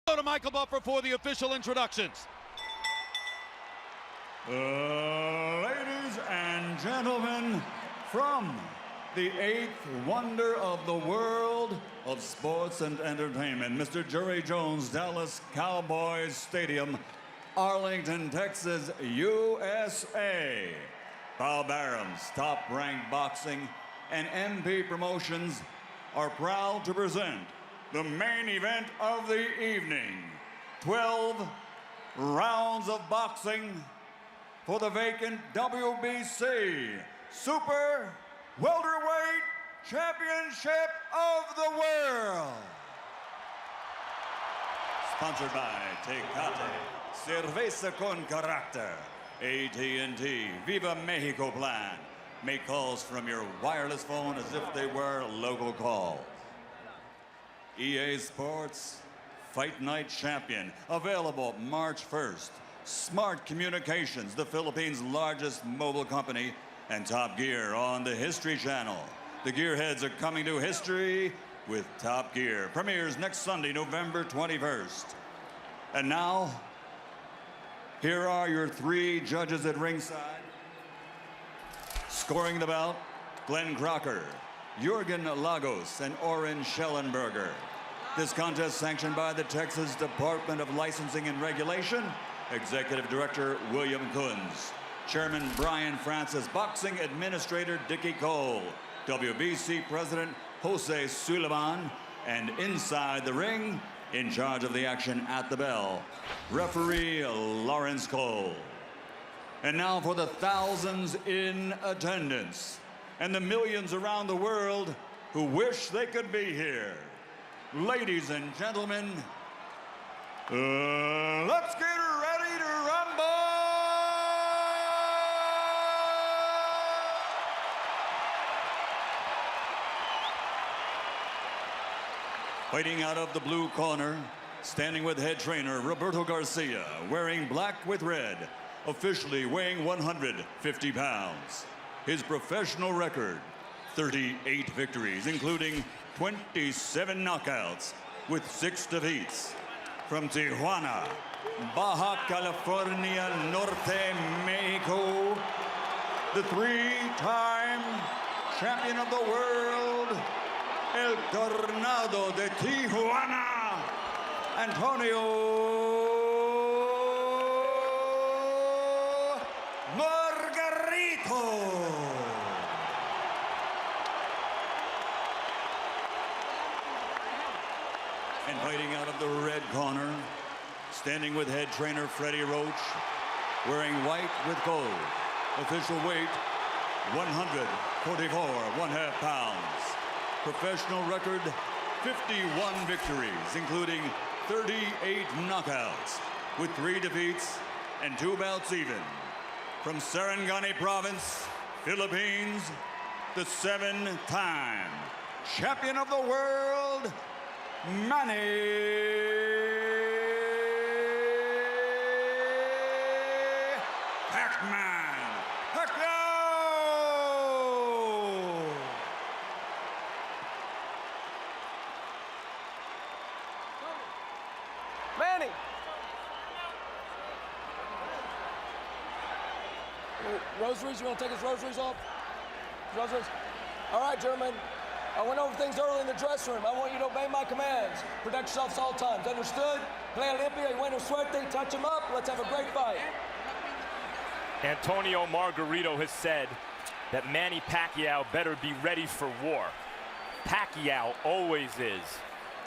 Go to Michael Buffer for the official introductions. Ladies and gentlemen, from the eighth wonder of the world of sports and entertainment, Mr. Jerry Jones, Dallas Cowboys Stadium, Arlington, Texas, USA. Bob Arum's Top Rank Boxing and MP Promotions are proud to present the main event of the evening. 12 rounds of boxing for the vacant WBC Super Welterweight Championship of the World. Sponsored by Tecate, Cerveza con Carácter, AT&T, Viva Mexico Plan. Make calls from your wireless phone as if they were local calls. EA Sports Fight Night Champion, available March 1st. Smart Communications, the Philippines' largest mobile company, and Top Gear on the History Channel. The Gearheads are coming to history with Top Gear. Premieres next Sunday, November 21st. And now, here are your three judges at ringside. Scoring the bout, Glenn Crocker, Jürgen Lagos, and Oren Schellenberger. This contest sanctioned by the Texas Department of Licensing and Regulation. Executive Director William Kunz. Chairman Brian Francis. Boxing Administrator Dickie Cole. WBC President Jose Suleiman. And inside the ring, in charge of the action at the bell, Referee Lawrence Cole. And now for the thousands in attendance and the millions around the world who wish they could be here. Ladies and gentlemen, let's get ready to rumble! Fighting out of the blue corner, standing with head trainer Roberto Garcia, wearing black with red, officially weighing 150 pounds. His professional record, 38 victories, including 27 knockouts with 6 defeats. From Tijuana, Baja California Norte, Mexico, the 3-time champion of the world, El Tornado de Tijuana, Antonio Margarito. And fighting out of the red corner, standing with head trainer Freddie Roach, wearing white with gold. Official weight, 144 1/2 pounds. Professional record, 51 victories, including 38 knockouts, with 3 defeats and 2 bouts even. From Sarangani Province, Philippines, the 7-time champion of the world, Manny Pacquiao! Manny! Rosaries, you want to take his rosaries off? Rosaries? All right, gentlemen. I went over things early in the dressing room. I want you to obey my commands. Protect yourselves all times. Understood? Play Olympia, y bueno suerte, touch him up. Let's have a great fight. Antonio Margarito has said that Manny Pacquiao better be ready for war. Pacquiao always is,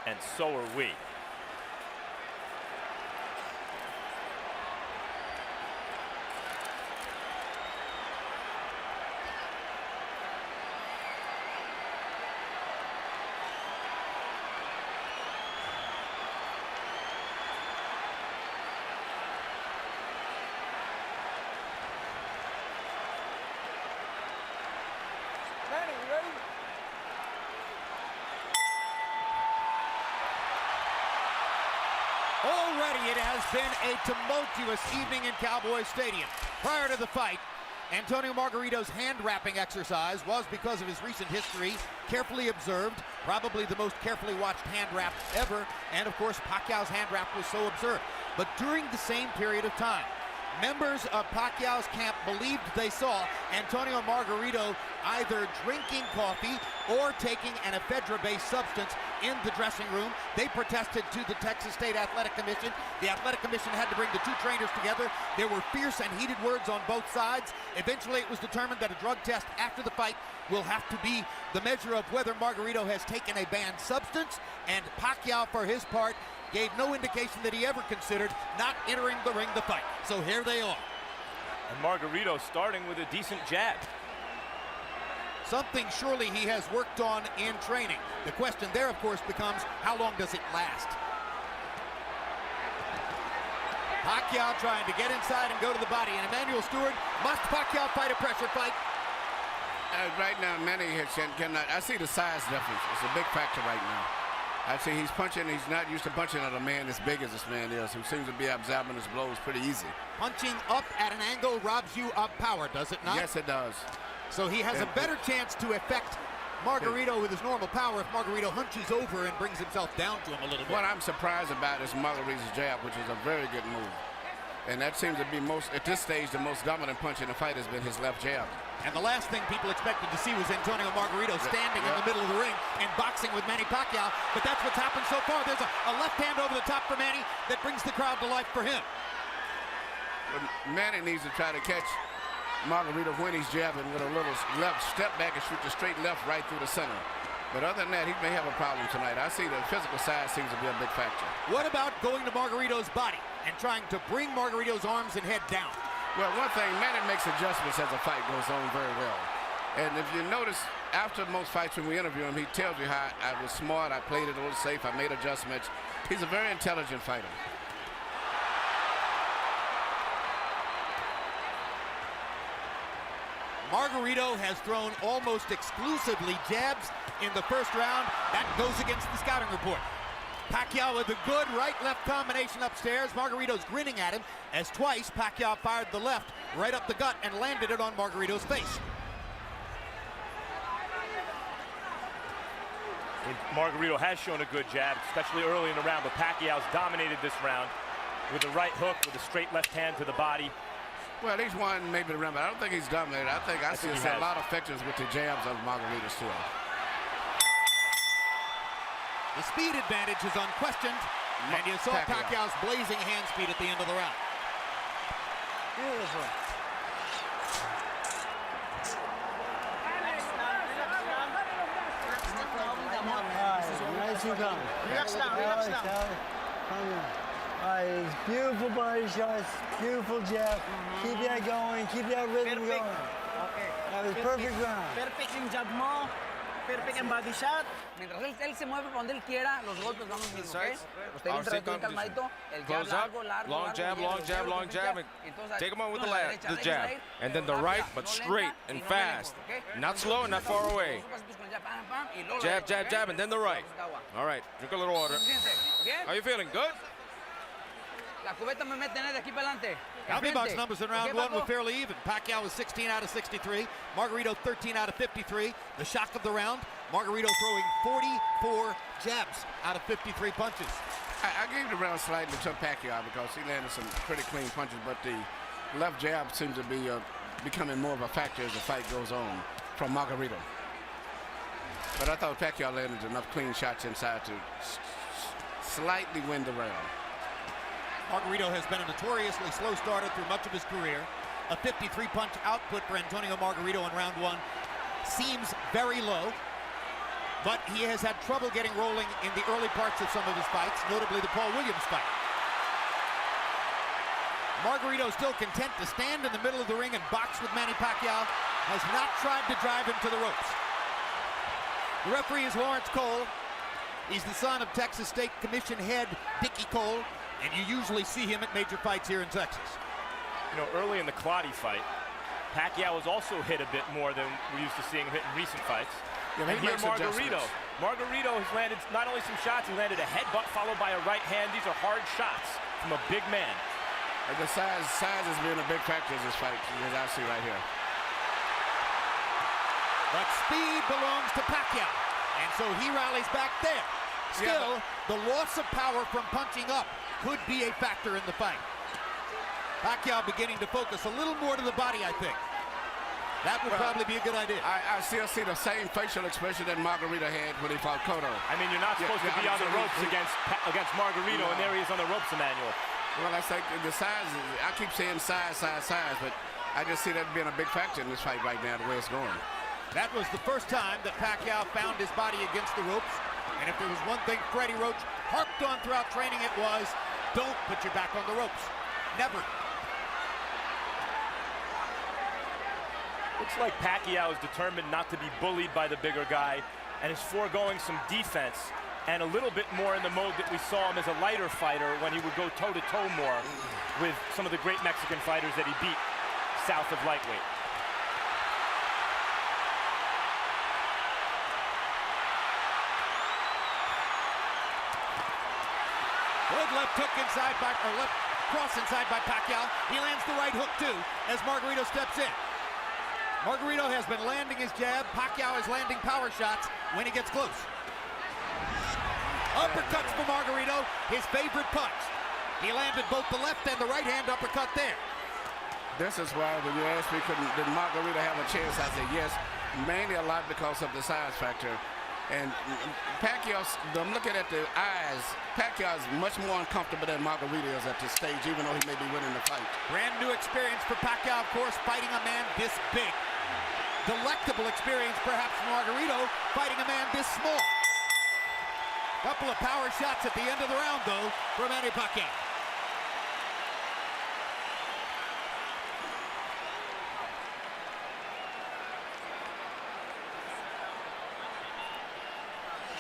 and so are we. Manny, you ready? Already it has been a tumultuous evening in Cowboy Stadium. Prior to the fight, Antonio Margarito's hand-wrapping exercise was because of his recent history, carefully observed, probably the most carefully watched hand wrap ever, and of course Pacquiao's hand wrap was so observed. But during the same period of time, members of Pacquiao's camp believed they saw Antonio Margarito either drinking coffee or taking an ephedra-based substance in the dressing room. They protested to the Texas State Athletic Commission. The Athletic Commission had to bring the two trainers together. There were fierce and heated words on both sides. Eventually, it was determined that a drug test after the fight will have to be the measure of whether Margarito has taken a banned substance, and Pacquiao, for his part, gave no indication that he ever considered not entering the ring to fight. So here they are. And Margarito starting with a decent jab. Something surely he has worked on in training. The question there, of course, becomes how long does it last? Pacquiao trying to get inside and go to the body. And Emmanuel Stewart, must Pacquiao fight a pressure fight? Right now, Manny cannot. I see the size difference. It's a big factor right now. I see he's punching. He's not used to punching at a man as big as this man is, who seems to be absorbing his blows pretty easy. Punching up at an angle robs you of power, does it not? Yes, it does. So he has a better chance to affect Margarito with his normal power if Margarito hunches over and brings himself down to him a little bit. What I'm surprised about is Margarito's jab, which is a very good move. And that seems to be at this stage, the most dominant punch in the fight has been his left jab. And the last thing people expected to see was Antonio Margarito standing in the middle of the ring and boxing with Manny Pacquiao. But that's what's happened so far. There's a left hand over the top for Manny that brings the crowd to life for him. But Manny needs to try to catch Margarito when he's jabbing with a little left step back and shoot the straight left right through the center. But other than that, he may have a problem tonight. I see the physical side seems to be a big factor. What about going to Margarito's body and trying to bring Margarito's arms and head down? Well, one thing, Manny makes adjustments as the fight goes on very well. And if you notice, after most fights when we interview him, he tells you how I was smart, I played it a little safe, I made adjustments. He's a very intelligent fighter. Margarito has thrown almost exclusively jabs in the first round. That goes against the scouting report. Pacquiao with a good right-left combination upstairs. Margarito's grinning at him as twice Pacquiao fired the left right up the gut and landed it on Margarito's face. Margarito has shown a good jab, especially early in the round, but Pacquiao's dominated this round with a right hook, with a straight left hand to the body. Well, he's won maybe the round, but I don't think he's dominated. I see a lot of effectiveness with the jabs of Margarito's too. The speed advantage is unquestioned, and you saw Pacquiao's blazing hand speed at the end of the round. Beautiful. Nice and calm. Relax now, relax now. Nice, beautiful body shots, beautiful jab. Keep that going, keep that rhythm going. Okay. That was perfect round. Perfect yung jab mo. Perfect en body shot. Mientras él se mueve por donde él quiera, los golpes van los mismos, ¿ok? Usted bien calmadito, el jab largo, long jab, long jab, and take him on with the jab. And then the right, but straight and fast. Not slow, not far away. Jab, jab, jab, and then the right. All right, drink a little water. How you feeling? Good? La cubeta me mete de aquí para adelante. Comedy box numbers in round one were fairly even. Pacquiao was 16 out of 63. Margarito 13 out of 53. The shock of the round, Margarito throwing 44 jabs out of 53 punches. I gave the round slightly to Pacquiao because he landed some pretty clean punches, but the left jab seems to be becoming more of a factor as the fight goes on from Margarito. But I thought Pacquiao landed enough clean shots inside to slightly win the round. Margarito has been a notoriously slow starter through much of his career. A 53-punch output for Antonio Margarito in round one seems very low, but he has had trouble getting rolling in the early parts of some of his fights, notably the Paul Williams fight. Margarito still content to stand in the middle of the ring and box with Manny Pacquiao, has not tried to drive him to the ropes. The referee is Lawrence Cole. He's the son of Texas State Commission head Dickie Cole, and you usually see him at major fights here in Texas. You know, early in the Clottey fight, Pacquiao was also hit a bit more than we're used to seeing him hit in recent fights. Yeah, and here Margarito has landed not only some shots, he landed a headbutt followed by a right hand. These are hard shots from a big man. And the size has been a big factor in this fight, as I see right here. But speed belongs to Pacquiao, and so he rallies back there. Still, the loss of power from punching up could be a factor in the fight. Pacquiao beginning to focus a little more to the body, I think. That would probably be a good idea. I still see the same facial expression that Margarito had when he fought Cotto. I mean, you're not supposed to be on the ropes against Margarito, and there he is on the ropes, Emmanuel. Well, I think the size, I keep saying size, but I just see that being a big factor in this fight right now, the way it's going. That was the first time that Pacquiao found his body against the ropes. And if there was one thing Freddie Roach harped on throughout training, it was, don't put your back on the ropes. Never. Looks like Pacquiao is determined not to be bullied by the bigger guy and is foregoing some defense and a little bit more in the mode that we saw him as a lighter fighter when he would go toe-to-toe more with some of the great Mexican fighters that he beat south of lightweight. Good left hook inside by, or left cross inside by Pacquiao. He lands the right hook too as Margarito steps in. Margarito has been landing his jab. Pacquiao is landing power shots when he gets close. Uppercuts for Margarito, his favorite punch. He landed both the left and the right hand uppercut there. This is why when you ask me, did Margarito have a chance, I said yes, mainly a lot because of the size factor. And Pacquiao, I'm looking at the eyes, Pacquiao is much more uncomfortable than Margarito is at this stage, even though he may be winning the fight. Brand new experience for Pacquiao, of course, fighting a man this big. Delectable experience, perhaps, for Margarito, fighting a man this small. Couple of power shots at the end of the round, though, for Manny Pacquiao.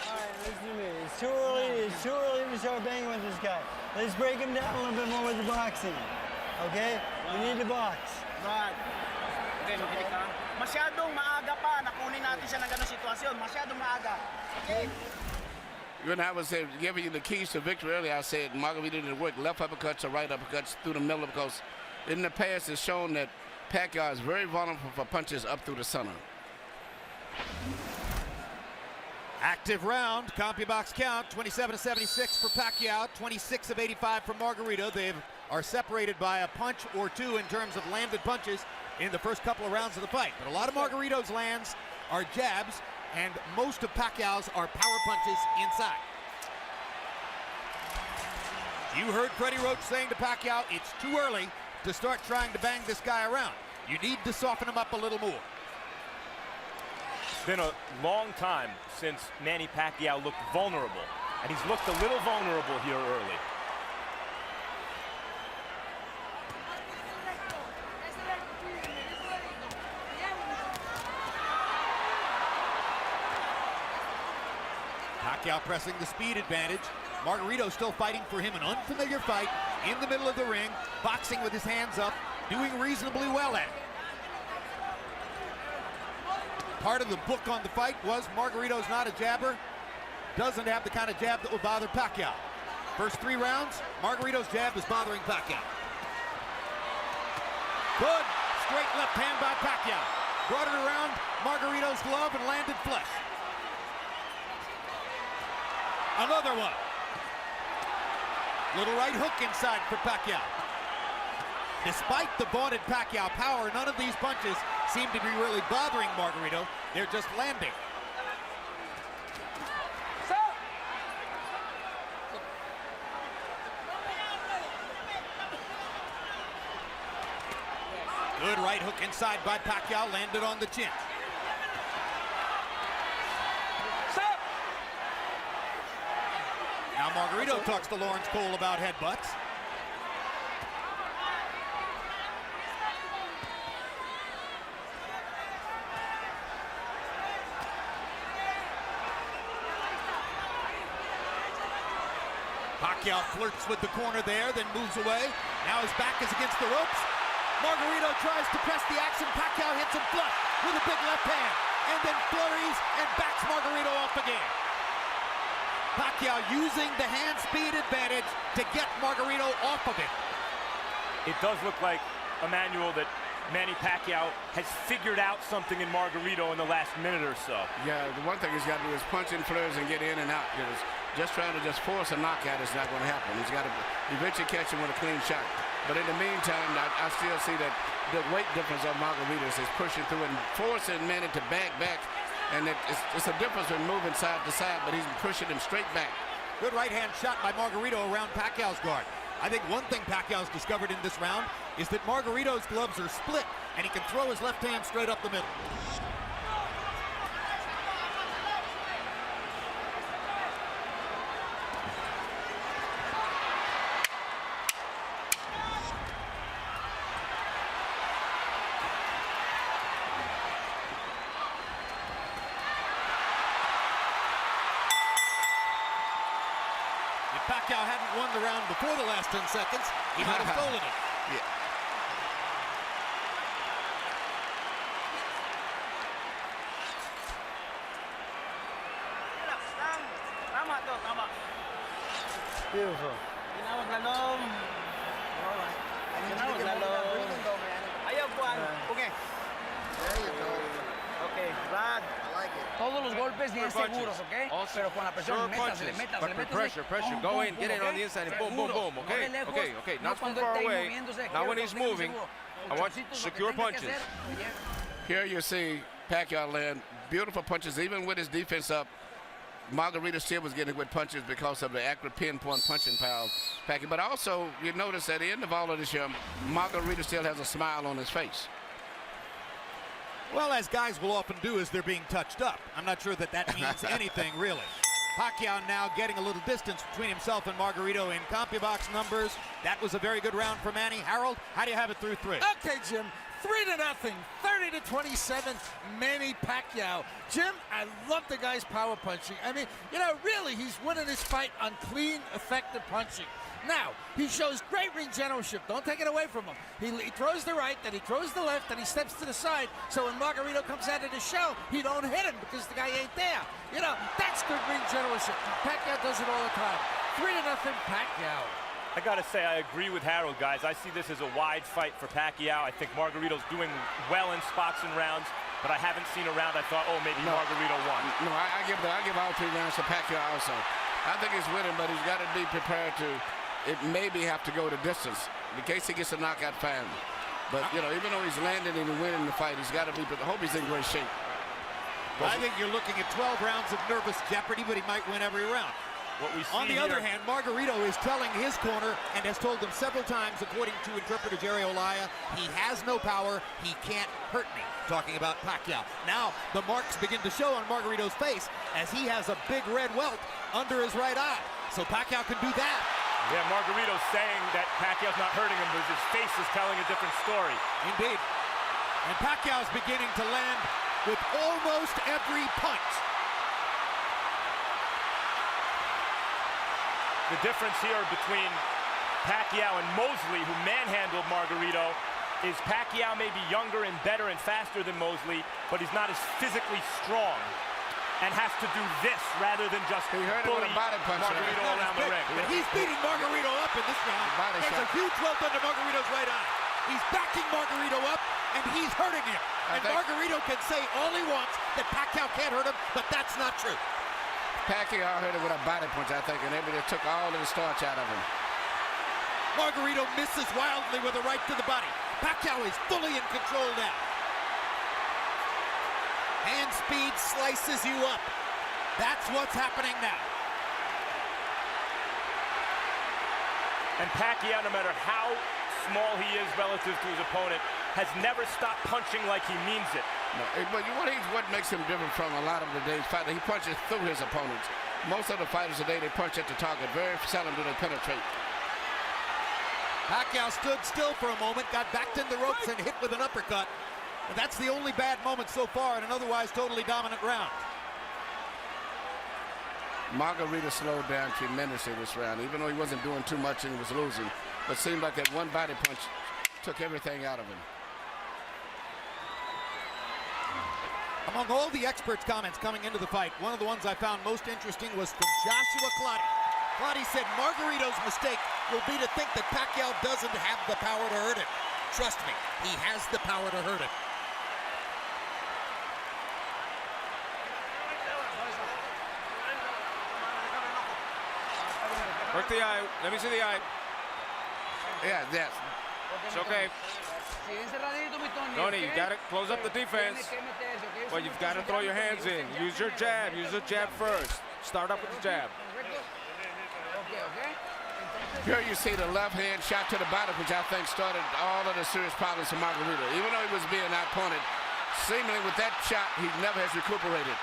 All right, listen to me. It's too early to start banging with this guy. Let's break him down a little bit more with the boxing. Okay? We need to box. Right. Okay. Masyadong maaga pa. Nakunin natin siya ng ganong sitwasyon. Masyadong maaga. Okay? When I was giving you the keys to victory earlier, I said Margarito didn't work left uppercuts or right uppercuts through the middle because in the past it's shown that Pacquiao is very vulnerable for punches up through the center. Active round, CompuBox count, 27-76 for Pacquiao, 26 of 85 for Margarito. They are separated by a punch or two in terms of landed punches in the first couple of rounds of the fight. But a lot of Margarito's lands are jabs, and most of Pacquiao's are power punches inside. You heard Freddie Roach saying to Pacquiao, it's too early to start trying to bang this guy around. You need to soften him up a little more. It's been a long time since Manny Pacquiao looked vulnerable, and he's looked a little vulnerable here early. Pacquiao pressing the speed advantage. Margarito still fighting for him, an unfamiliar fight in the middle of the ring, boxing with his hands up, doing reasonably well at it. Part of the book on the fight was Margarito's not a jabber, doesn't have the kind of jab that will bother Pacquiao. First 3 rounds, Margarito's jab is bothering Pacquiao. Good straight left hand by Pacquiao. Brought it around Margarito's glove and landed flush. Another one. Little right hook inside for Pacquiao. Despite the vaunted Pacquiao power, none of these punches seem to be really bothering Margarito. They're just landing. Good right hook inside by Pacquiao, landed on the chin. Now Margarito talks to Lawrence Cole about headbutts. Pacquiao flirts with the corner there, then moves away. Now his back is against the ropes. Margarito tries to press the action. Pacquiao hits him flush with a big left hand, and then flurries and backs Margarito off again. Pacquiao using the hand speed advantage to get Margarito off of it. It does look like, Emmanuel, that Manny Pacquiao has figured out something in Margarito in the last minute or so. Yeah, the one thing he's got to do is punch in flurries and get in and out. Because just trying to just force a knockout is not going to happen. He's got to eventually catch him with a clean shot. But in the meantime, I still see that the weight difference of Margaritos is pushing through and forcing Manny to back. And it's a difference in moving side to side, but he's pushing him straight back. Good right-hand shot by Margarito around Pacquiao's guard. I think one thing Pacquiao's discovered in this round is that Margarito's gloves are split, and he can throw his left hand straight up the middle. Pacquiao hadn't won the round before the last 10 seconds, he might have stolen it. Yeah. Beautiful. Todos los golpes bien seguros, ¿ok? Pero con la presión, métasele. Pressure. Go in, get in on the inside, and boom, boom, okay? Okay. Not too far away. Now when he's moving, I want secure punches. Here you see Pacquiao land beautiful punches, even with his defense up. Margarito still was getting good punches because of the accurate pinpoint punching power of Pacquiao. But also, you notice at the end of all of this here, Margarito still has a smile on his face. Well, as guys will often do as they're being touched up. I'm not sure that means anything, really. Pacquiao now getting a little distance between himself and Margarito in CompuBox numbers. That was a very good round for Manny. Harold, how do you have it through 3? Okay, Jim. 3-0, 30-27, Manny Pacquiao. Jim, I love the guy's power punching. I mean, really, he's winning this fight on clean, effective punching. Now, he shows great ring generalship. Don't take it away from him. He throws the right, then he throws the left, then he steps to the side. So when Margarito comes out of the show, he don't hit him because the guy ain't there. That's good ring generalship. Pacquiao does it all the time. 3-0, Pacquiao. I gotta say, I agree with Harold, guys. I see this as a wide fight for Pacquiao. I think Margarito's doing well in spots and rounds, but I haven't seen a round I thought, oh, maybe Margarito won. No, I give all 3 rounds to Pacquiao also. I think he's winning, but he's got to be prepared to maybe have to go the distance in case he gets a knockout fan. But, even though he's landing and winning the fight, he's got to be, I hope he's in great shape. I think you're looking at 12 rounds of nervous jeopardy, but he might win every round. On the other hand, Margarito is telling his corner and has told them several times, according to interpreter Jerry Olaya, he has no power, he can't hurt me. Talking about Pacquiao. Now, the marks begin to show on Margarito's face as he has a big red welt under his right eye. So Pacquiao can do that. Yeah, Margarito's saying that Pacquiao's not hurting him, but his face is telling a different story. Indeed. And Pacquiao's beginning to land with almost every punch. The difference here between Pacquiao and Mosley, who manhandled Margarito, is Pacquiao may be younger and better and faster than Mosley, but he's not as physically strong and has to do this rather than just bully Margarito around the ring. But he's beating Margarito up in this round. There's a huge welt under Margarito's right eye. He's backing Margarito up, and he's hurting him. And Margarito can say all he wants that Pacquiao can't hurt him, but that's not true. Pacquiao hurt him with a body punch, I think, and maybe they took all of the starch out of him. Margarito misses wildly with a right to the body. Pacquiao is fully in control now. Hand speed slices you up. That's what's happening now. And Pacquiao, no matter how small he is relative to his opponent, has never stopped punching like he means it. No, but what makes him different from a lot of today's fighters, he punches through his opponents. Most of the fighters today, they punch at the target. Very seldom do they penetrate. Pacquiao stood still for a moment, got backed in the ropes and hit with an uppercut. And that's the only bad moment so far in an otherwise totally dominant round. Margarito slowed down tremendously this round, even though he wasn't doing too much and he was losing. But it seemed like that one body punch took everything out of him. Among all the experts' comments coming into the fight, one of the ones I found most interesting was from Joshua Clottey. Clottey said Margarito's mistake will be to think that Pacquiao doesn't have the power to hurt him. Trust me, he has the power to hurt him. Work the eye. Let me see the eye. Yeah, yes. It's okay. Tony, you got to close up the defense. Well, you've got to throw your hands in. Use your jab. Use the jab first. Start up with the jab. Here you see the left hand shot to the body, which I think started all of the serious problems for Margarito. Even though he was being outpointed, seemingly with that shot, he never has recuperated.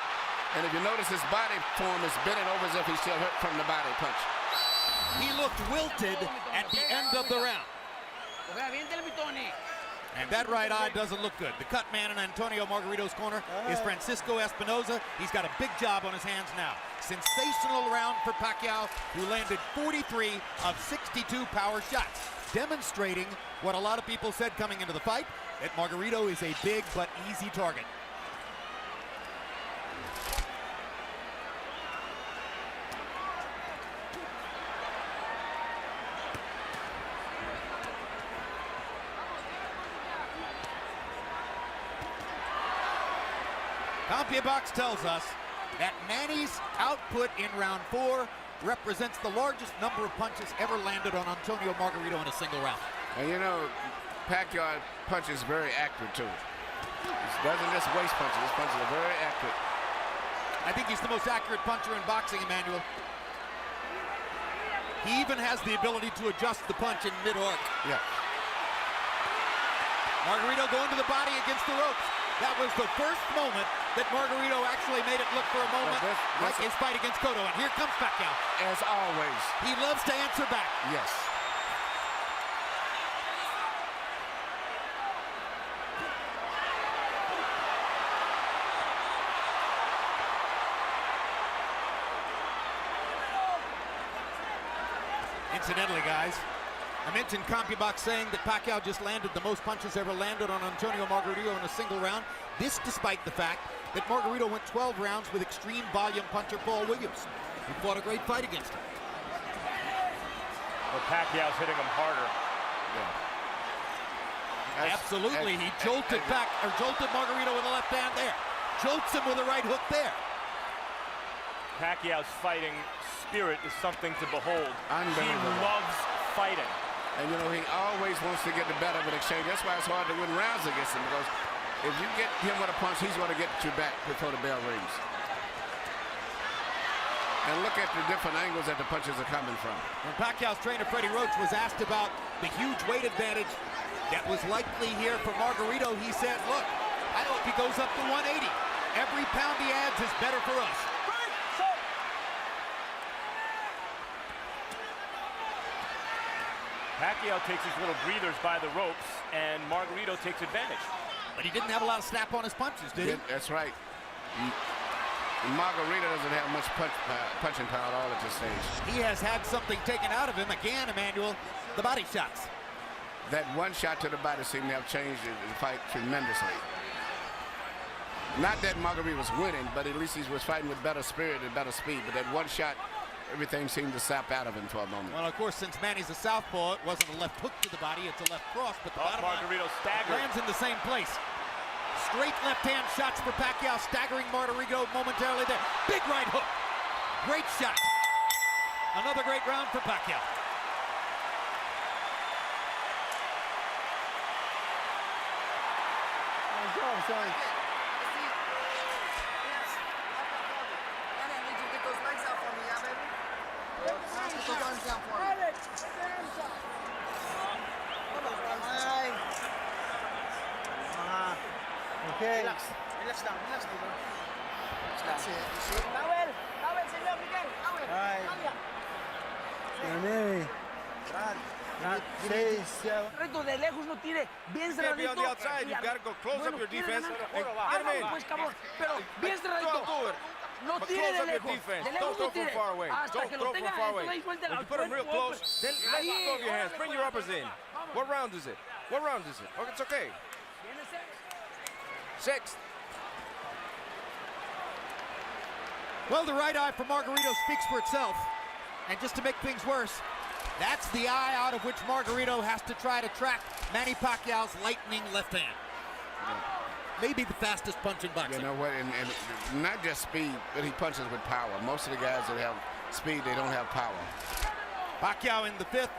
And if you notice, his body form is bending over as if he's still hurt from the body punch. He looked wilted at the end of the round. And that right eye doesn't look good. The cut man in Antonio Margarito's corner is Francisco Espinoza. He's got a big job on his hands now. Sensational round for Pacquiao, who landed 43 of 62 power shots, demonstrating what a lot of people said coming into the fight, that Margarito is a big but easy target. CompuBox tells us that Manny's output in round 4 represents the largest number of punches ever landed on Antonio Margarito in a single round. And you know, Pacquiao punches very accurate too. He doesn't just waste punches. His punches are very accurate. I think he's the most accurate puncher in boxing, Emmanuel. He even has the ability to adjust the punch in mid-arc. Yeah. Margarito going to the body against the ropes. That was the first moment that Margarito actually made it look for a moment like his fight against Cotto. And here comes Pacquiao. As always. He loves to answer back. Yes. Incidentally, guys, I mentioned CompuBox saying that Pacquiao just landed the most punches ever landed on Antonio Margarito in a single round. This despite the fact that Margarito went 12 rounds with extreme volume puncher Paul Williams, who fought a great fight against him. Well, Pacquiao's hitting him harder. Yeah. Absolutely, he jolted Margarito with the left hand there. Jolts him with a right hook there. Pacquiao's fighting spirit is something to behold. He loves fighting. And you know, he always wants to get the better of an exchange. That's why it's hard to win rounds against him, because if you get him with a punch, he's going to get you back before the bell rings. And look at the different angles that the punches are coming from. When Pacquiao's trainer, Freddie Roach, was asked about the huge weight advantage that was likely here for Margarito, he said, look, I hope he goes up to 180. Every pound he adds is better for us. Pacquiao takes his little breathers by the ropes, and Margarito takes advantage. But he didn't have a lot of snap on his punches, did he? That's right. Margarito doesn't have much punching power at all at this stage. He has had something taken out of him again, Emmanuel, the body shots. That one shot to the body seemed to have changed the fight tremendously. Not that Margarito was winning, but at least he was fighting with better spirit and better speed. But that one shot, everything seemed to sap out of him for a moment. Well, of course, since Manny's a southpaw, it wasn't a left hook to the body, it's a left cross, but the bottom Margarito lands in the same place. Straight left-hand shots for Pacquiao, staggering Margarito momentarily there. Big right hook. Great shot. Another great round for Pacquiao. Sorry. Okay. Relax down, relax down. That's it. Towel, señor Miguel, towel. Manny. Reto de lejos no tire, bien cerradito. Be on the outside, you've got to go close up your defense and get him in. Pues cabrón, pero bien cerradito. No But tire close de up your lejos. defense. De lejos Don't throw no from tire. far away. Hasta Don't que throw lo from tenga far away. ahí suelta When al you put him real cuerpo. close, then let go of your hands. Bring your uppers in. What round is it? What round is it? Oh, it's okay. Sixth. Well, the right eye for Margarito speaks for itself. And just to make things worse, That's the eye out of which Margarito has to try to track Manny Pacquiao's lightning left hand. Maybe the fastest punch in boxing. You know what, and not just speed, but he punches with power. Most of the guys that have speed, they don't have power. Pacquiao in the fifth,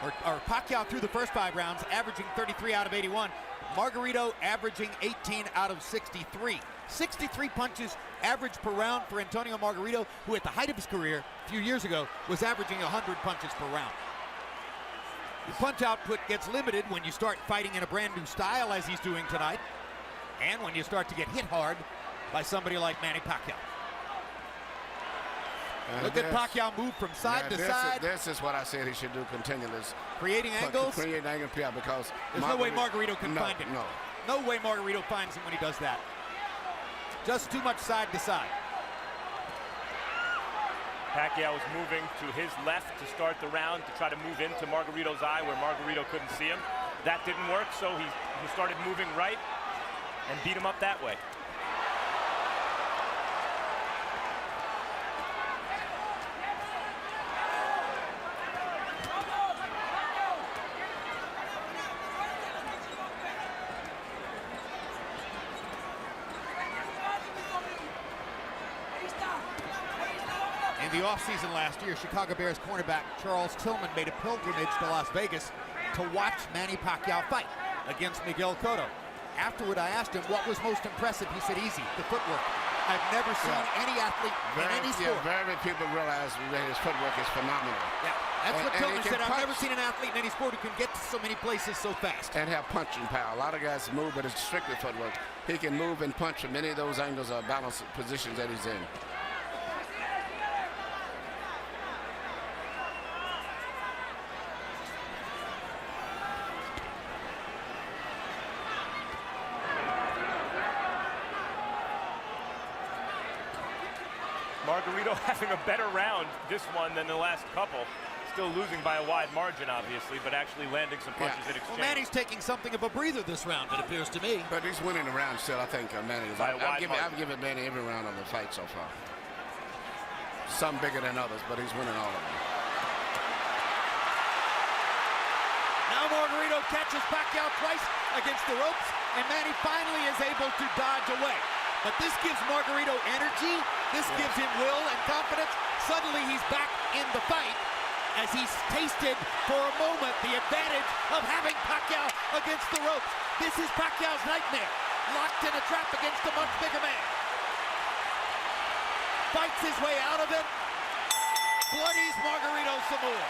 or Pacquiao through the first 5 rounds, averaging 33 out of 81. Margarito averaging 18 out of 63. 63 punches average per round for Antonio Margarito, who at the height of his career a few years ago was averaging 100 punches per round. The punch output gets limited when you start fighting in a brand new style as he's doing tonight, and when you start to get hit hard by somebody like Manny Pacquiao. Look at Pacquiao move from side to side. This is what I said he should do continually. Creating angles? Creating angles, yeah, because there's no way Margarito can find him. No way Margarito finds him when he does that. Just too much side to side. Pacquiao was moving to his left to start the round to try to move into Margarito's eye where Margarito couldn't see him. That didn't work, so he started moving right and beat him up that way. In the offseason last year, Chicago Bears cornerback Charles Tillman made a pilgrimage to Las Vegas to watch Manny Pacquiao fight against Miguel Cotto. Afterward, I asked him what was most impressive. He said, easy, the footwork. I've never seen any athlete in any sport. Very people realize that his footwork is phenomenal. Yeah, that's what Tillman said. I've never seen an athlete in any sport who can get to so many places so fast. And have punching power. A lot of guys move, but it's strictly footwork. He can move and punch from any of those angles or balanced positions that he's in. Margarito having a better round this one than the last couple. Still losing by a wide margin, obviously, but actually landing some punches in exchange. Well, Manny's taking something of a breather this round, it appears to me. But he's winning the round still, I think, Manny. I've given Manny every round of the fight so far. Some bigger than others, but he's winning all of them. Now Margarito catches Pacquiao twice against the ropes, and Manny finally is able to dodge away. But this gives Margarito energy, this gives him will and confidence. Suddenly he's back in the fight as he's tasted for a moment the advantage of having Pacquiao against the ropes. This is Pacquiao's nightmare, locked in a trap against a much bigger man. Fights his way out of it, bloodies Margarito some more.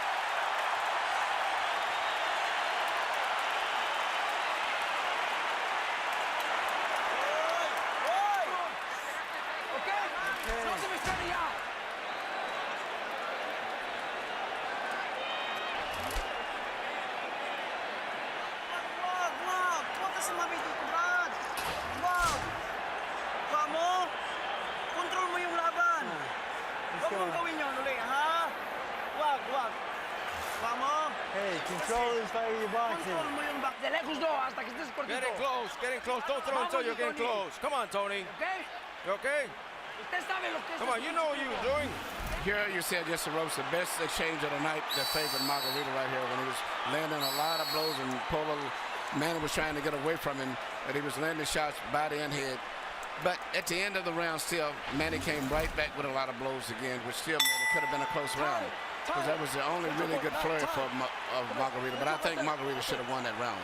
Hey, control this fight with your boxing. De lejos no, hasta que estés cortito. Getting close. Don't throw until you're getting close. Come on, Tony. Okay? You okay? Usted sabe lo que es. Come on, you know what you were doing. Here you said just the ropes, the best exchange of the night that favored Margarito right here when he was landing a lot of blows and Manny was trying to get away from him, but he was landing shots body and head. But at the end of the round still, Manny came right back with a lot of blows again, which still made it could have been a close round. Because that was the only really good flurry for Margarito. But I think Margarito should have won that round.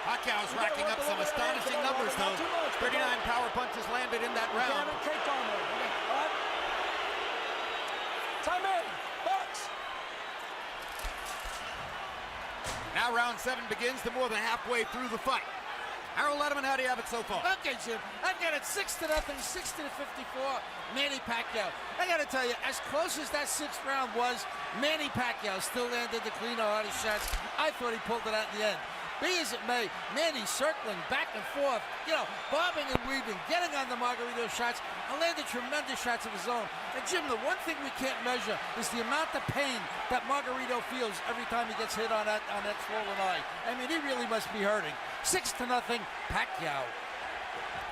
Pacquiao's racking up some astonishing numbers, though. 39 power punches landed in that round. Time in. Box. Now round 7 begins, the more than halfway through the fight. Harold Letterman, how do you have it so far? Okay, Jim. I've got it 6-0, 60-54, Manny Pacquiao. I got to tell you, as close as that 6th round was, Manny Pacquiao still landed the cleaner, hardest shots. I thought he pulled it out in the end. Be as it may, Manny circling back and forth, bobbing and weaving, getting on the Margarito shots, and landed tremendous shots of his own. And Jim, the one thing we can't measure is the amount of pain that Margarito feels every time he gets hit on that swollen eye. I mean, he really must be hurting. 6-0, Pacquiao.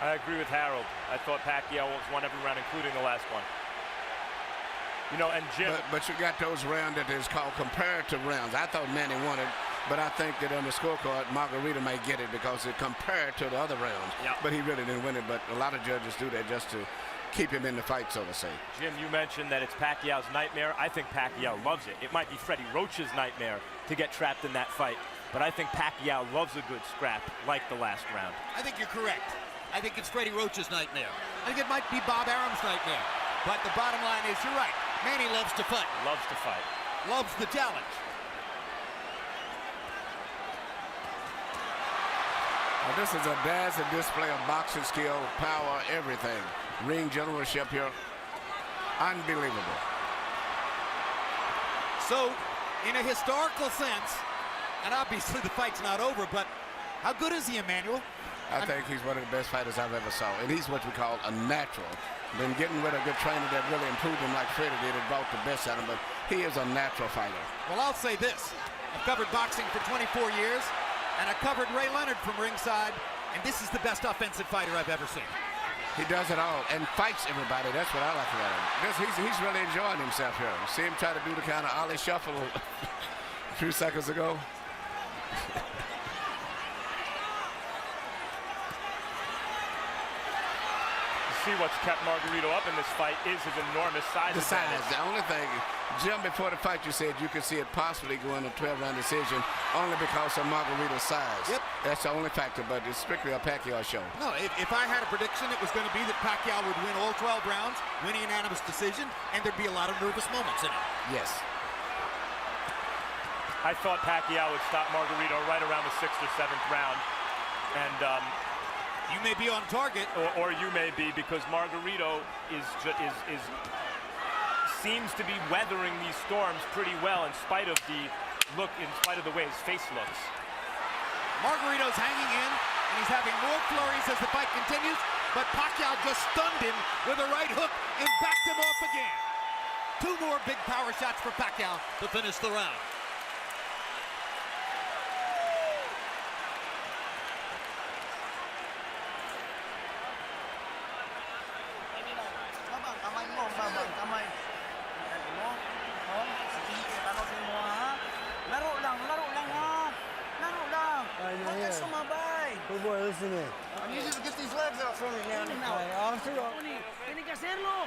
I agree with Harold. I thought Pacquiao won every round, including the last one. You know, and Jim. But you got those rounds that is called comparative rounds. I thought Manny won it, but I think that on the scorecard, Margarito may get it because it compared to the other rounds. Yep. But he really didn't win it. But a lot of judges do that just to keep him in the fight, so to say. Jim, you mentioned that it's Pacquiao's nightmare. I think Pacquiao loves it. It might be Freddie Roach's nightmare to get trapped in that fight, but I think Pacquiao loves a good scrap like the last round. I think you're correct. I think it's Freddie Roach's nightmare. I think it might be Bob Arum's nightmare. But the bottom line is, you're right. Manny loves to fight. Loves to fight. Loves the challenge. Well, this is a dazzling display of boxing skill, power, everything. Ring generalship here. Unbelievable. So, in a historical sense, and obviously the fight's not over, but how good is he, Emmanuel? I think he's one of the best fighters I've ever saw. And he's what we call a natural. Been getting with a good trainer that really improved him like Freddie did and brought the best out of him, but he is a natural fighter. Well, I'll say this. I've covered boxing for 24 years, and I covered Ray Leonard from ringside, and this is the best offensive fighter I've ever seen. He does it all and fights everybody. That's what I like about him. He's really enjoying himself here. You see him try to do the kind of Ollie shuffle a few seconds ago. See what's kept Margarito up in this fight is his enormous size. The size. The only thing, Jim, before the fight you said you could see it possibly going to 12-round decision only because of Margarito's size. Yep. That's the only factor, but it's strictly a Pacquiao show. No, if I had a prediction, it was going to be that Pacquiao would win all 12 rounds, win a unanimous decision, and there'd be a lot of nervous moments in it. Yes. I thought Pacquiao would stop Margarito right around the 6th or 7th round, and you may be on target, or you may be, because Margarito seems to be weathering these storms pretty well in spite of the way his face looks. Margarito's hanging in, and he's having more flurries as the fight continues, but Pacquiao just stunned him with a right hook and backed him off again. 2 more big power shots for Pacquiao to finish the round. Good boy, listen to me. I need you to get these legs out from me now. Tiene que hacerlo.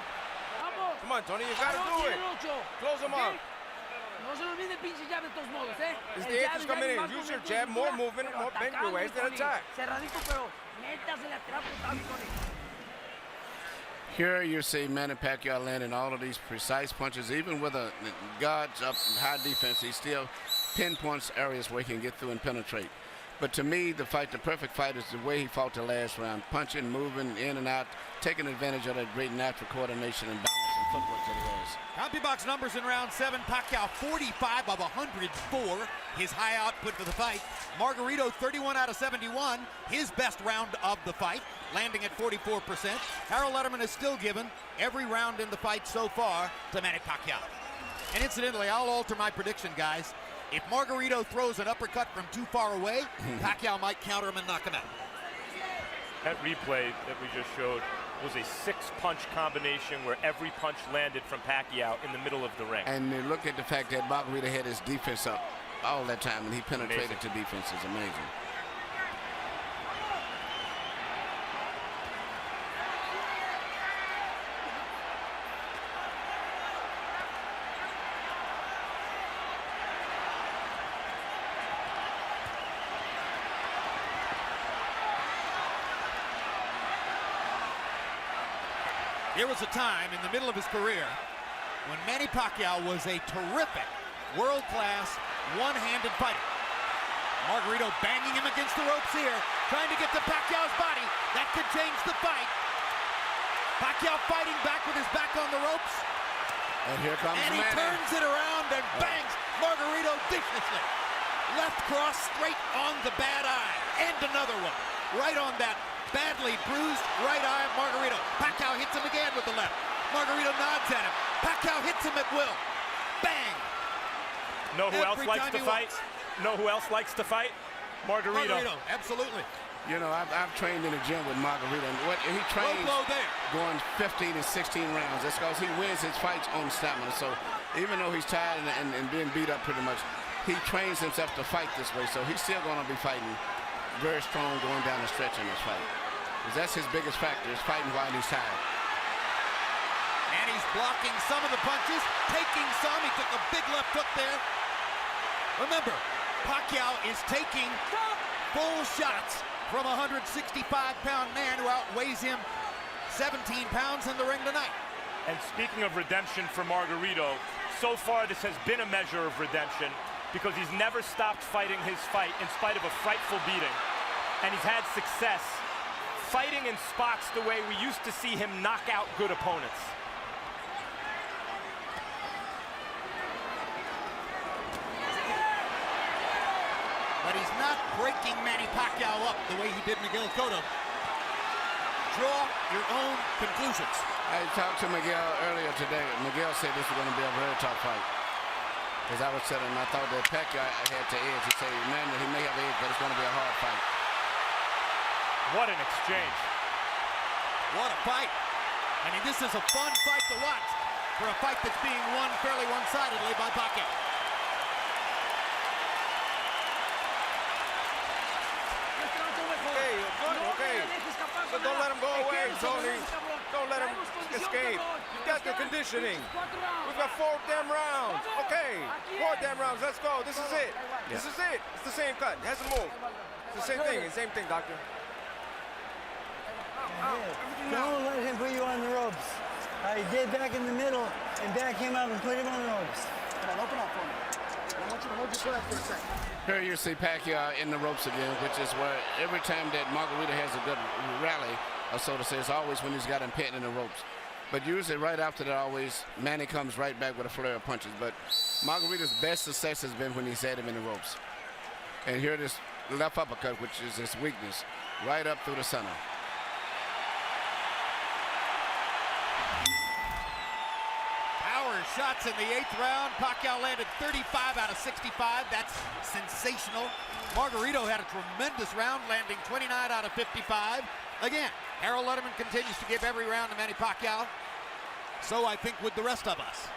Vamos. Come on, Tony, you gotta do it. Close him up. No se lo olvide el pinche jab de todos modos, ¿eh? It's the eighth coming in. Use your jab, more movement, more bend your waist and attack. Cerradito, pero métasele a tirar putazo, Tony. Here you see Manny Pacquiao landing all of these precise punches, even with a guards up high defense. He still pinpoints areas where he can get through and penetrate. But to me, the perfect fight is the way he fought the last round, punching, moving in and out, taking advantage of that great natural coordination and balance and footwork that he has. CompuBox numbers in round 7. Pacquiao 45 of 104, his high output for the fight. Margarito 31 out of 71, his best round of the fight, landing at 44%. Harold Letterman is still given every round in the fight so far to Manny Pacquiao. And incidentally, I'll alter my prediction, guys. If Margarito throws an uppercut from too far away, Pacquiao might counter him and knock him out. That replay that we just showed was a 6-punch combination where every punch landed from Pacquiao in the middle of the ring. And look at the fact that Margarito had his defense up all that time, and he penetrated to defense. Is amazing. There was a time in the middle of his career when Manny Pacquiao was a terrific, world-class, one-handed fighter. Margarito banging him against the ropes here, trying to get to Pacquiao's body. That could change the fight. Pacquiao fighting back with his back on the ropes. And here comes Manny. And he turns it around and bangs Margarito viciously. Left cross straight on the bad eye. And another one. Right on that badly bruised right eye of Margarito. Pacquiao hits him again with the left. Margarito nods at him. Pacquiao hits him at will. Bang! Know who else likes to fight? Know who else likes to fight? Margarito. Absolutely. You know, I've trained in the gym with Margarito, and what he trains going 15 and 16 rounds. That's because he wins his fights on stamina. So even though he's tired and being beat up pretty much, he trains himself to fight this way. So he's still going to be fighting very strong going down the stretch in this fight. Because that's his biggest factor, is fighting while he's tired. And he's blocking some of the punches, taking some. He took a big left hook there. Remember, Pacquiao is taking full shots from a 165-pound man who outweighs him 17 pounds in the ring tonight. And speaking of redemption for Margarito, so far this has been a measure of redemption because he's never stopped fighting his fight in spite of a frightful beating. And he's had success fighting in spots the way we used to see him knock out good opponents. But he's not breaking Manny Pacquiao up the way he did Miguel Cotto. Draw your own conclusions. I talked to Miguel earlier today. Miguel said this was going to be a very tough fight. As I was saying, I thought that Pacquiao had to edge. He said, man, he may have edge, but it's going to be a hard fight. What an exchange. What a fight. I mean, this is a fun fight to watch for a fight that's being won fairly one-sidedly by Pacquiao. Okay. So don't let him go away, Tony. Don't let him escape. You got the conditioning. We've got 4 damn rounds. Okay, 4 damn rounds. Let's go. This is it. This is it. It's the same cut. It hasn't moved. It's the same thing. Same thing, doctor. Don't let him put you on the ropes. Get back in the middle and back him up and put him on the ropes. Come on, open up for me. I want you to hold your breath for a second. Here you see Pacquiao in the ropes again, which is where every time that Margarito has a good rally, or so to say, it's always when he's got him pinned in the ropes. But usually right after that, always, Manny comes right back with a flurry of punches. But Margarito's best success has been when he's had him in the ropes. And here this left uppercut, which is his weakness, right up through the center. Shots in the 8th round. Pacquiao landed 35 out of 65. That's sensational. Margarito had a tremendous round, landing 29 out of 55. Again, Harold Letterman continues to give every round to Manny Pacquiao. So I think with the rest of us.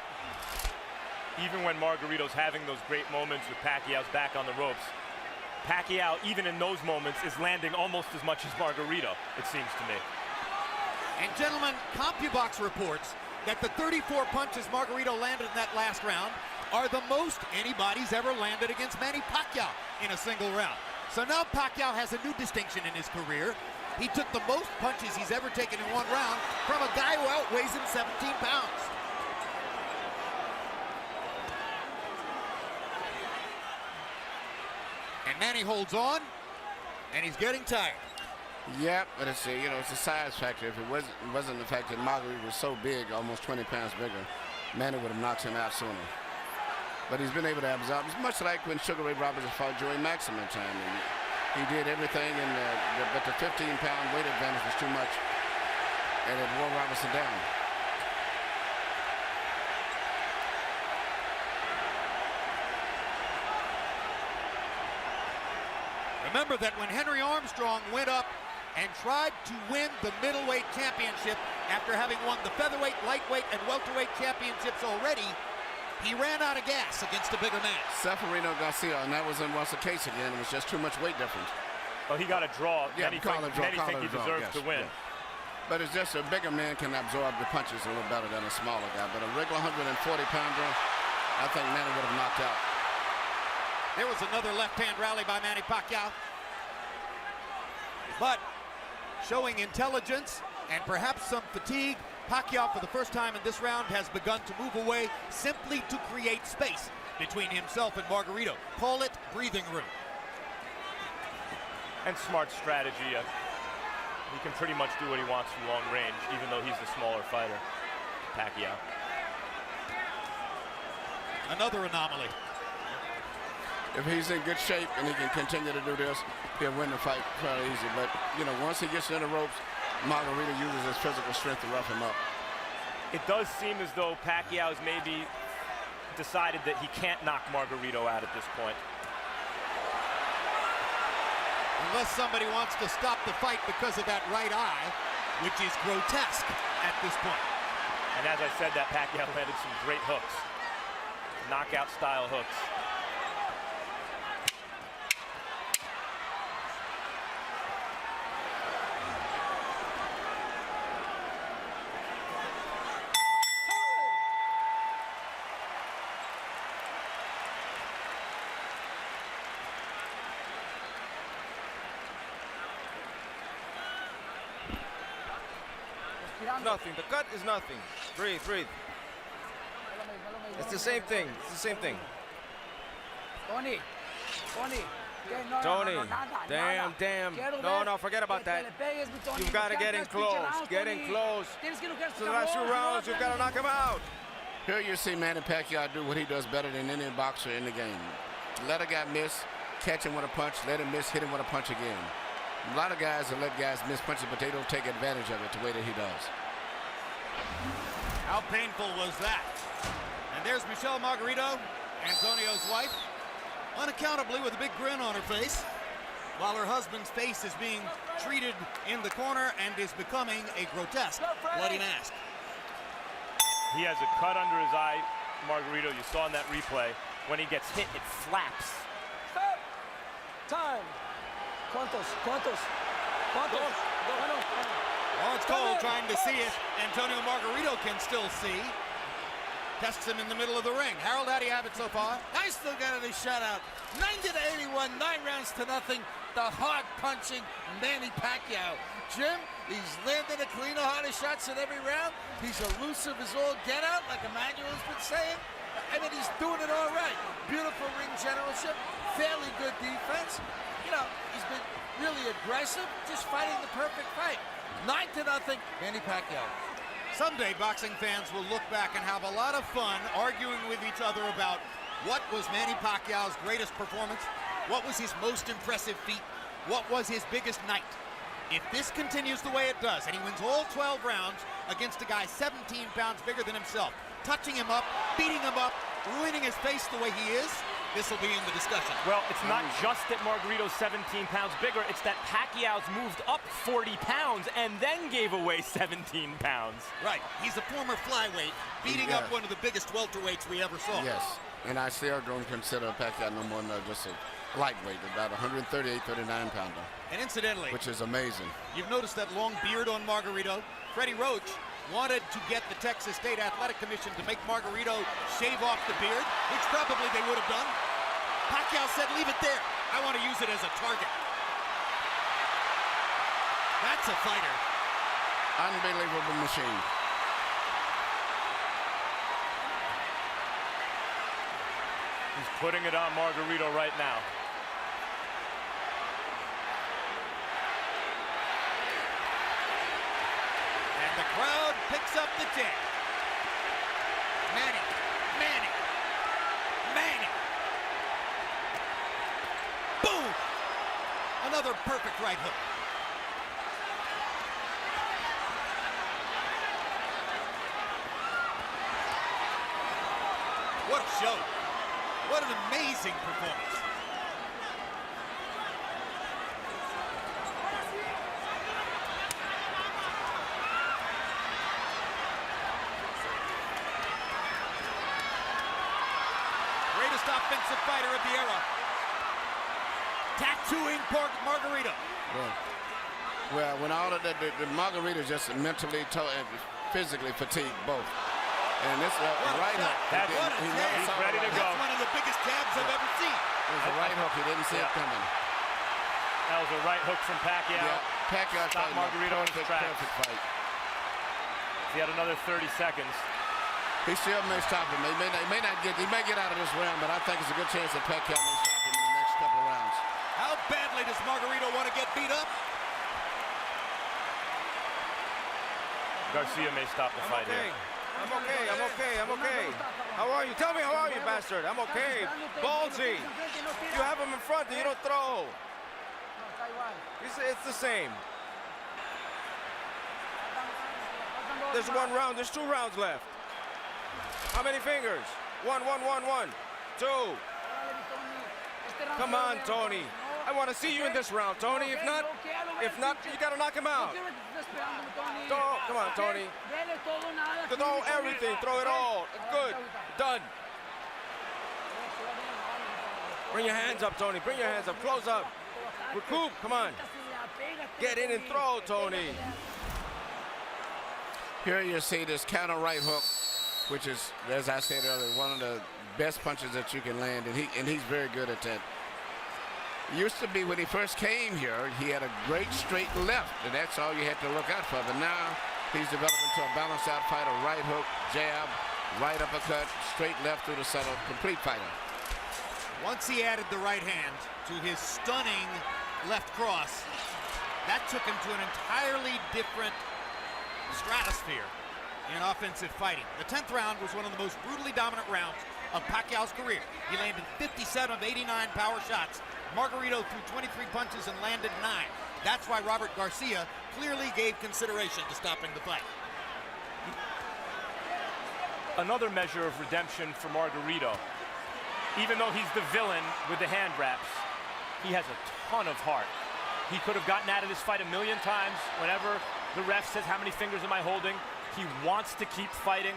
Even when Margarito's having those great moments with Pacquiao's back on the ropes, Pacquiao, even in those moments, is landing almost as much as Margarito, it seems to me. And gentlemen, CompuBox reports that the 34 punches Margarito landed in that last round are the most anybody's ever landed against Manny Pacquiao in a single round. So now Pacquiao has a new distinction in his career. He took the most punches he's ever taken in one round from a guy who outweighs him 17 pounds. And Manny holds on, and he's getting tired. Yep, but it's a size factor. If it wasn't the fact that Margarito was so big, almost 20 pounds bigger, Manny would have knocked him out sooner. But he's been able to absorb. It's much like when Sugar Ray Roberts fought Joey Maximum time. He did everything, but the 15-pound weight advantage was too much, and it wore Robertson down. Remember that when Henry Armstrong went up and tried to win the middleweight championship after having won the featherweight, lightweight, and welterweight championships already, he ran out of gas against a bigger man. Seferino Garcia, and that wasn't once the case again. It was just too much weight difference. Well, he got a draw. Yeah, Many think he deserves to win. Yeah. But it's just a bigger man can absorb the punches a little better than a smaller guy. But a regular 140-pounder, I think Manny would have knocked out. There was another left-hand rally by Manny Pacquiao. But showing intelligence and perhaps some fatigue, Pacquiao for the first time in this round has begun to move away simply to create space between himself and Margarito. Call it breathing room. And smart strategy. He can pretty much do what he wants from long range, even though he's the smaller fighter, Pacquiao. Another anomaly. If he's in good shape and he can continue to do this, he'll win the fight fairly easy. But, once he gets in the ropes, Margarito uses his physical strength to rough him up. It does seem as though Pacquiao's maybe decided that he can't knock Margarito out at this point. unless somebody wants to stop the fight because of that right eye, which is grotesque at this point. And as I said, that Pacquiao landed some great hooks, knockout style hooks. Nothing. The cut is nothing. Breathe, breathe. It's the same thing. It's the same thing. Tony. Damn. No, forget about that. You've got to get in close. Get in close. So the last 2 rounds, you've got to knock him out. Here you see Manny Pacquiao do what he does better than any boxer in the game. Let a guy miss, catch him with a punch, let him miss, hit him with a punch again. A lot of guys will let guys miss punches, but they don't take advantage of it the way that he does. How painful was that? And there's Michelle Margarito, Antonio's wife, unaccountably with a big grin on her face, while her husband's face is being treated in the corner and is becoming a grotesque bloody mask. He has a cut under his eye, Margarito. You saw in that replay. When he gets hit, it flaps. Stop. Time. ¿Cuántos? Lawrence Cole trying to see if Antonio Margarito can still see. Tests him in the middle of the ring. Harold, how do you have it so far? I still got it a shutout. 90-81, 9 rounds to nothing. The hard-punching Manny Pacquiao. Jim, he's landing a cleaner, harder shots in every round. He's elusive as all get out, like Emmanuel's been saying. I mean, he's doing it all right. Beautiful ring generalship, fairly good defense. You know, he's been really aggressive, just fighting the perfect fight. 9-0, Manny Pacquiao. Someday, boxing fans will look back and have a lot of fun arguing with each other about what was Manny Pacquiao's greatest performance, what was his most impressive feat, what was his biggest night. If this continues the way it does, and he wins all 12 rounds against a guy 17 pounds bigger than himself, touching him up, beating him up, ruining his face the way he is, this will be in the discussion. Well, it's not just that Margarito's 17 pounds bigger, it's that Pacquiao's moved up 40 pounds and then gave away 17 pounds. Right, he's a former flyweight, beating up one of the biggest welterweights we ever saw. Yes, and I still don't consider Pacquiao no more than just a lightweight, about 138, 39-pounder. And incidentally, which is amazing. You've noticed that long beard on Margarito. Freddie Roach wanted to get the Texas State Athletic Commission to make Margarito shave off the beard, which probably they would have done. Pacquiao said, leave it there. I want to use it as a target. That's a fighter. Unbelievable machine. He's putting it on Margarito right now. And the crowd picks up the chant. Manny. Boom! Another perfect right hook. What a show. What an amazing performance. Greatest offensive fighter of the era. Tattooing Margarito. Well, when all of the Margarito just mentally, physically fatigued both. And this right hook. He's ready to go. That's one of the biggest jabs I've ever seen. It was a right hook. He didn't see it coming. That was a right hook from Pacquiao. Yeah, Pacquiao stopped Margarito in his tracks. Perfect fight. He had another 30 seconds. He still may stop him. He may get out of this round, but I think it's a good chance that Pacquiao may stop him in the next couple of rounds. How badly does Margarito want to get beat up? Garcia may stop the fight here. I'm okay. How are you? Tell me, how are you, bastard? I'm okay. Ballsy. You have him in front, you don't throw. It's the same. There's 1 round, there's 2 rounds left. How many fingers? 1, 1, 1, 1, 2. Come on, Tony. I want to see you in this round, Tony. If not, you got to knock him out. Come on, Tony. Throw everything. Throw it all. Good. Done. Bring your hands up, Tony. Bring your hands up. Close up. Recoup. Come on. Get in and throw, Tony. Here you see this counter right hook, which is, as I said earlier, one of the best punches that you can land, and he's very good at that. Used to be when he first came here, he had a great straight left, and that's all you had to look out for. But now he's developed into a balanced out fighter, right hook, jab, right uppercut, straight left through the center, complete fighter. Once he added the right hand to his stunning left cross, that took him to an entirely different stratosphere in offensive fighting. The 10th round was one of the most brutally dominant rounds of Pacquiao's career. He landed 57 of 89 power shots. Margarito threw 23 punches and landed 9. That's why Robert Garcia clearly gave consideration to stopping the fight. Another measure of redemption for Margarito. Even though he's the villain with the hand wraps, he has a ton of heart. He could have gotten out of this fight a million times. Whenever the ref says, how many fingers am I holding? He wants to keep fighting.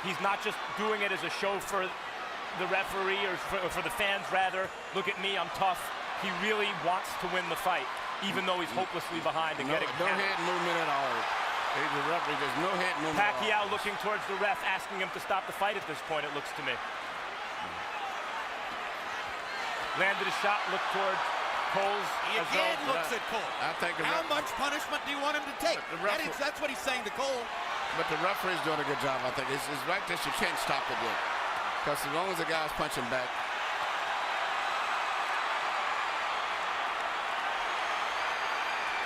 He's not just doing it as a show for the referee or for the fans, rather. Look at me, I'm tough. He really wants to win the fight, even though he's hopelessly behind and getting no head movement at all. The referee, there's no head movement. Pacquiao looking towards the ref, asking him to stop the fight at this point, it looks to me. Landed a shot, looked towards Cole's. He again looks at Cole. I think how much punishment do you want him to take? That's what he's saying to Cole. But the referee's doing a good job, I think. It's right that you can't stop it yet. Because as long as the guy's punching back.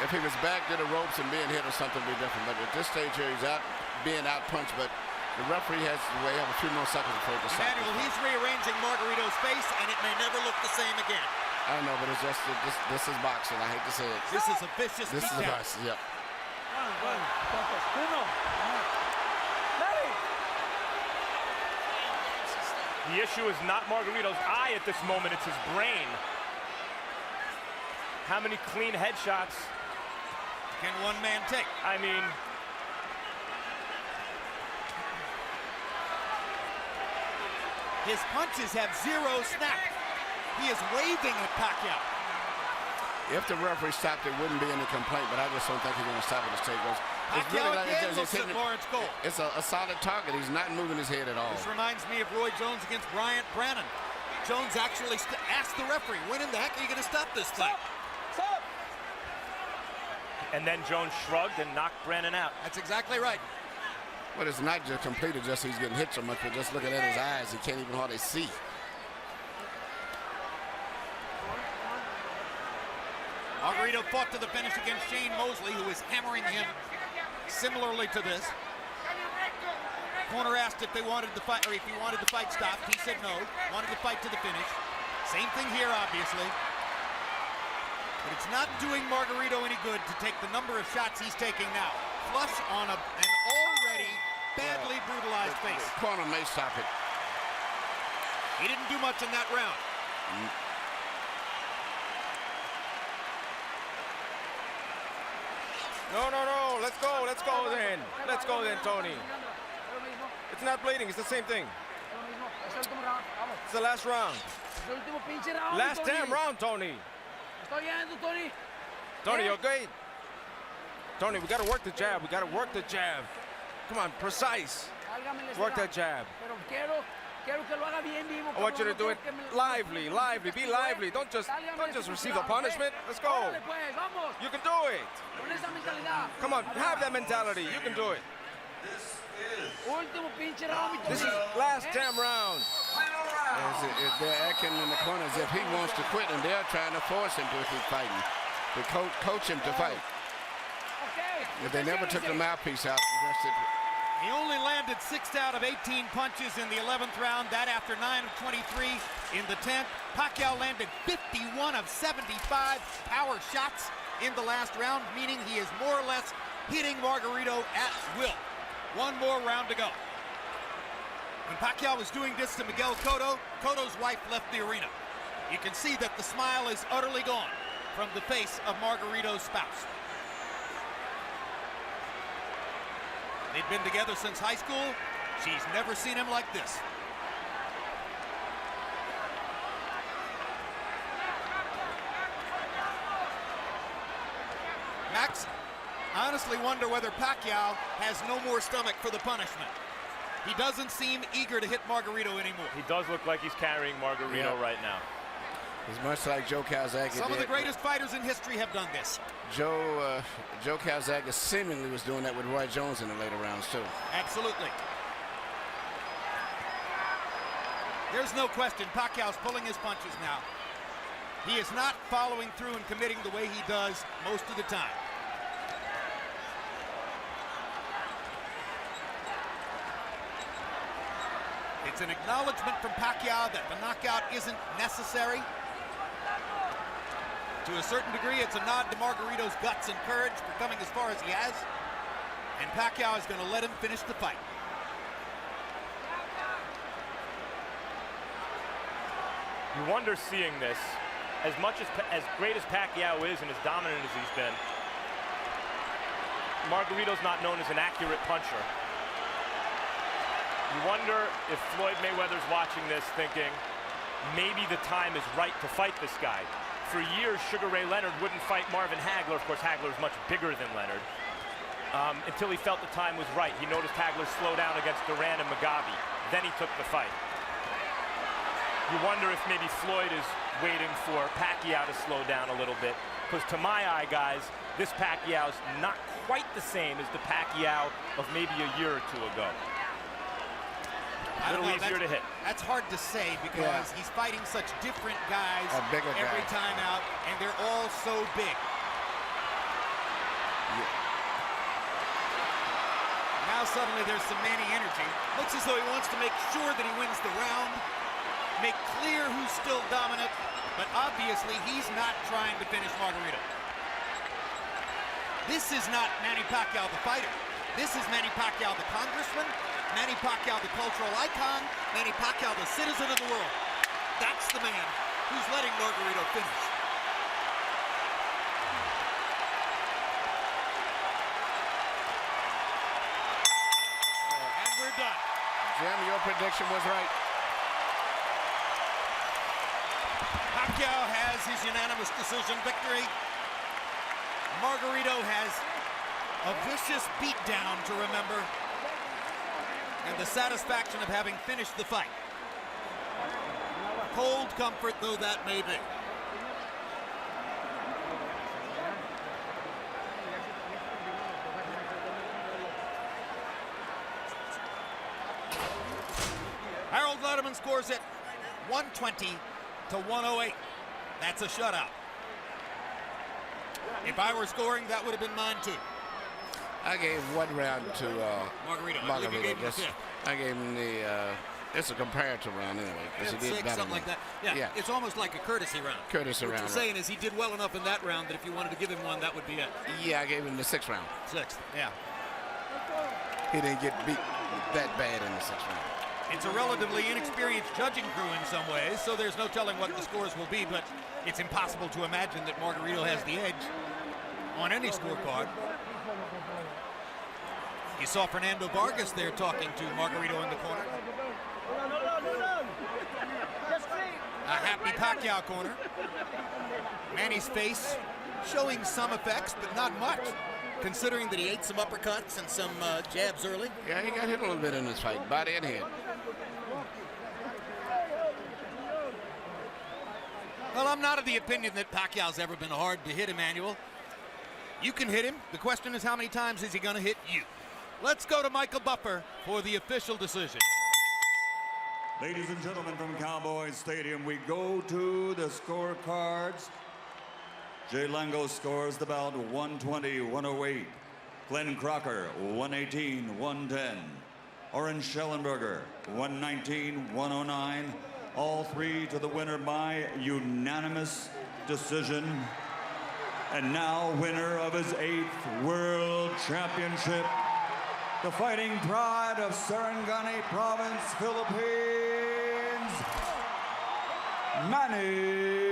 If he was back to the ropes and being hit or something, would be different. But at this stage here, he's out being out-punched. But the referee has to wait a few more seconds before he decides. Emmanuel, he's rearranging Margarito's face, and it may never look the same again. I know, but it's just this is boxing. I hate to say it. This is a vicious beatdown. This is boxing, yep. The issue is not Margarito's eye at this moment, it's his brain. How many clean headshots can one man take? I mean, his punches have zero snap. He is waving at Pacquiao. If the referee stopped, there wouldn't be any complaint, but I just don't think he's going to stop it. Pacquiao again looks at Lawrence Cole. It's a solid target. He's not moving his head at all. This reminds me of Roy Jones against Bryant Brannon. Jones actually asked the referee, when in the heck are you going to stop this fight? Stop! And then Jones shrugged and knocked Brannon out. That's exactly right. But it's not just completed, just he's getting hit so much, but just looking at his eyes, he can't even hardly see. Margarito fought to the finish against Shane Mosley, who is hammering him similarly to this. Corner asked if they wanted the fight, or if he wanted the fight stopped. He said no, wanted the fight to the finish. Same thing here, obviously. But it's not doing Margarito any good to take the number of shots he's taking now. Flush on an already badly brutalized face. The corner may stop it. He didn't do much in that round. No. Let's go then. Let's go then, Tony. It's not bleeding. It's the same thing. It's the last round. Last damn round, Tony. Tony, okay? Tony, we got to work the jab. We got to work the jab. Come on, precise. Work that jab. I want you to do it lively. Be lively. Don't just receive the punishment. Let's go. You can do it. Come on, have that mentality. You can do it. This is last damn round. They're acting in the corner as if he wants to quit, and they're trying to force him to keep fighting, to coach him to fight. But they never took the mouthpiece out. He only landed 6 out of 18 punches in the 11th round. That after 9 of 23 in the 10th. Pacquiao landed 51 of 75 power shots in the last round, meaning he is more or less hitting Margarito at will. One more round to go. When Pacquiao was doing this to Miguel Cotto, Cotto's wife left the arena. You can see that the smile is utterly gone from the face of Margarito's spouse. They've been together since high school. She's never seen him like this. Max, I honestly wonder whether Pacquiao has no more stomach for the punishment. He doesn't seem eager to hit Margarito anymore. He does look like he's carrying Margarito right now. He's much like Joe Calzaghe. Some of the greatest fighters in history have done this. Joe Calzaghe seemingly was doing that with Roy Jones in the later rounds too. Absolutely. There's no question Pacquiao's pulling his punches now. He is not following through and committing the way he does most of the time. It's an acknowledgement from Pacquiao that the knockout isn't necessary. To a certain degree, it's a nod to Margarito's guts and courage for coming as far as he has. And Pacquiao is going to let him finish the fight. You wonder seeing this, as great as Pacquiao is and as dominant as he's been, Margarito's not known as an accurate puncher. You wonder if Floyd Mayweather's watching this thinking, maybe the time is right to fight this guy. For years, Sugar Ray Leonard wouldn't fight Marvin Hagler. Of course, Hagler's much bigger than Leonard. Until he felt the time was right. He noticed Hagler slow down against Duran and Mugabe. Then he took the fight. You wonder if maybe Floyd is waiting for Pacquiao to slow down a little bit. Because to my eye, guys, this Pacquiao's not quite the same as the Pacquiao of maybe a year or two ago. A little easier to hit. That's hard to say because he's fighting such different guys every time out, and they're all so big. Now suddenly there's some Manny energy. Looks as though he wants to make sure that he wins the round, make clear who's still dominant, but obviously he's not trying to finish Margarito. This is not Manny Pacquiao the fighter. This is Manny Pacquiao the congressman, Manny Pacquiao the cultural icon, Manny Pacquiao the citizen of the world. That's the man who's letting Margarito finish. And we're done. Jim, your prediction was right. Pacquiao has his unanimous decision victory. Margarito has a vicious beatdown to remember, and the satisfaction of having finished the fight. Cold comfort though that may be. Harold Lederman scores it 120 to 108. That's a shutout. If I were scoring, that would have been mine too. I gave one round to Margarito. I gave him the it's a comparative round anyway, because he did better. Something like that. Yeah, it's almost like a courtesy round. Courtesy round. What you're saying is he did well enough in that round that if you wanted to give him one, that would be it. Yeah, I gave him the 6th round. 6th, yeah. He didn't get beat that bad in the 6th round. It's a relatively inexperienced judging crew in some ways, so there's no telling what the scores will be, but it's impossible to imagine that Margarito has the edge on any scorecard. You saw Fernando Vargas there talking to Margarito in the corner. A happy Pacquiao corner. Manny's face showing some effects, but not much, considering that he ate some uppercuts and some jabs early. Yeah, he got hit a little bit in this fight, body and head. Well, I'm not of the opinion that Pacquiao's ever been hard to hit, Emmanuel. You can hit him. The question is, how many times is he going to hit you? Let's go to Michael Buffer for the official decision. Ladies and gentlemen from Cowboys Stadium, we go to the scorecards. Jay Lango scores the bout 120-108. Glenn Crocker 118-110. Oren Schellenberger 119-109. All three to the winner by unanimous decision. And now winner of his 8th World Championship, the fighting pride of Sarangani Province, Philippines, Manny